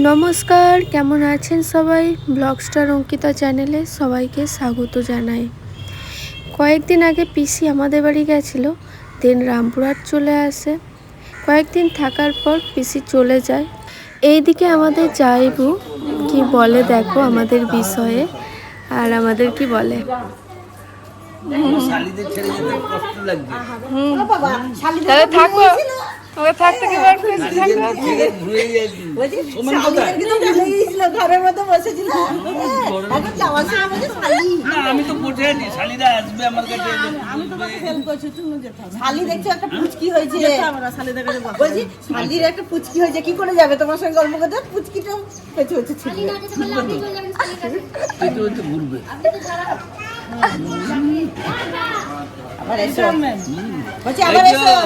নমস্কার, কেমন আছেন সবাই? ব্লগ স্টার অঙ্কিতা চ্যানেলে সবাইকে স্বাগত জানাই। কয়েকদিন আগে পিসি আমাদের বাড়ি গেছিলো, দেন রামপুরহাট চলে আসে। কয়েকদিন থাকার পর পিসি চলে যায়। এইদিকে আমাদের জাইবু কি বলে দেখো আমাদের বিষয়ে, আর আমাদের কি বলে। তাহলে থাকো, ওকে থাকতে কি বার করে থাকো। ঘরের মধ্যে বসেছিল, আমি তো বসে আছি, শালিরা আসবে আমার কাছে। আমি তো হেল্প করছি, তুমি যেতে হবে। শালি দেখছো একটা পুচকি হয়েছে, আমরা শালিদের কাছে বলছি শালির একটা পুচকি হয়েছে, কি করে যাবে তোমার সঙ্গে গল্প করতে? পুচকিটা পেছু হচ্ছে ছিল, পেছু হচ্ছে ঘুরবে। আবার এসো, বলছি আবার এসো।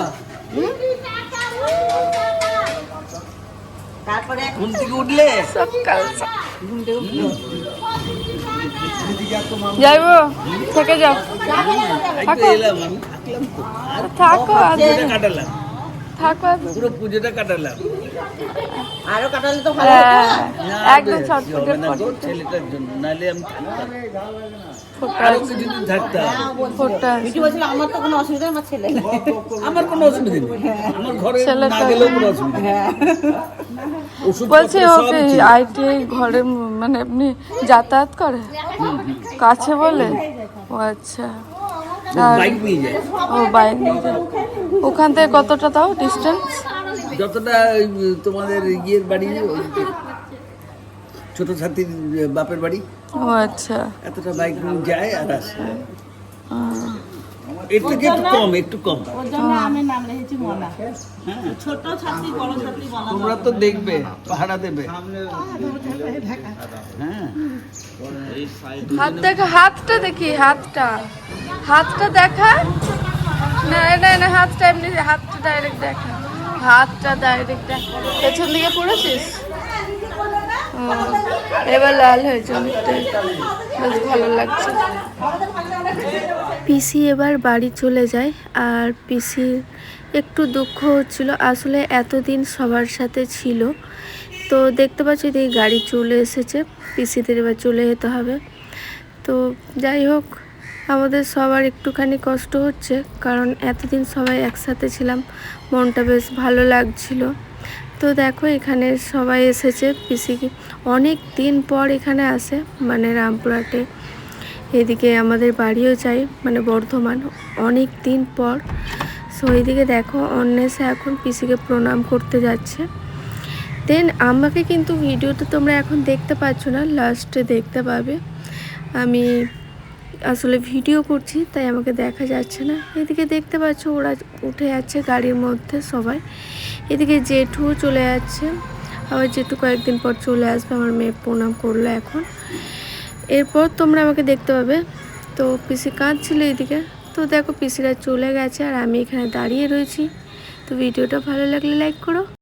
তারপরে ঘুম থেকে উঠলে সকাল যাইবো, থেকে যাও, থাকো কাটালাম, থাকো, পুরো পুজোটা কাটালাম। আরো কাটালে তো ভালো একদম ছটফটের পর ছেলেটার জন্য, নাহলে আমি আরো কিছুদিন থাকতাম। আমার তো কোনো অসুবিধা, আমার ছেলে আমার কোনো অসুবিধা নেই, আমার ঘরে না গেলেও কোনো অসুবিধা নেই। বলছি ওকে আইটিআই ঘরে মানে এমনি যাতায়াত করে কাছে বলে? ও আচ্ছা, বাইক নিয়ে যায়। ও বাইক নিয়ে যায়। ওখান থেকে কতটা তাও ডিস্টেন্স? যতটা তোমাদের ইয়ের বাড়ি, ছোট ছাত্রীর বাপের বাড়ি, ও আচ্ছা, এতটা বাইক নিয়ে যায় আর আসে। এর থেকে একটু কম। ওর জন্য আমি নাম রেখেছি মনা। ছোট ছাত্রী বড় ছাত্রী বলা, তোমরা তো দেখবে, পাহারা দেবে। হ্যাঁ, হাত দেখা, হাতটা দেখি, হাতটা দেখা। না না না, হাতটা এমনি, হাতটা ডাইরেক্ট দেখা, হাতটা ডাইরেক্ট দেখা। পেছন দিকে পড়েছিস? এবার লাল হয়েছে অনেকটাই, বেশ ভালো লাগছে। পিসি এবার বাড়ি চলে যায়, আর পিসির একটু দুঃখ হচ্ছিল, আসলে এতদিন সবার সাথে ছিল। তো দেখতে পাচ্ছি এই গাড়ি চলে এসেছে, পিসিদের এবার চলে যেতে হবে। তো যাই হোক, আমাদের সবার একটুখানি কষ্ট হচ্ছে, কারণ এতদিন সবাই একসাথে ছিলাম, মনটা বেশ ভালো লাগছিল। তো দেখো এখানে সবাই এসেছে, পিসি অনেক দিন পর এখানে আসে, মানে রামপুরহাটে। এদিকে আমাদের বাড়িও যাই, মানে বর্ধমান, অনেক দিন পর। সো এইদিকে দেখো অন্বেষা এখন পিসিকে প্রণাম করতে যাচ্ছে। দেন আমাকে কিন্তু ভিডিওতে তোমরা এখন দেখতে পাচ্ছ না, লাস্টে দেখতে পাবে। আমি আসলে ভিডিও করছি তাই আমাকে দেখা যাচ্ছে না। এদিকে দেখতে পাচ্ছ ওরা উঠে যাচ্ছে গাড়ির মধ্যে সবাই। এদিকে জেঠুও চলে যাচ্ছে, আবার জেঠু কয়েকদিন পর চলে আসবে। আমার মেয়ে প্রণাম করলো এখন, এরপর তোমরা আমাকে দেখতে পাবে। তো পিসি কাঁদছিল এদিকে। তো দেখো পিসিরা চলে গেছে আর আমি এখানে দাঁড়িয়ে রয়েছি। তো ভিডিওটা ভালো লাগলে লাইক করো।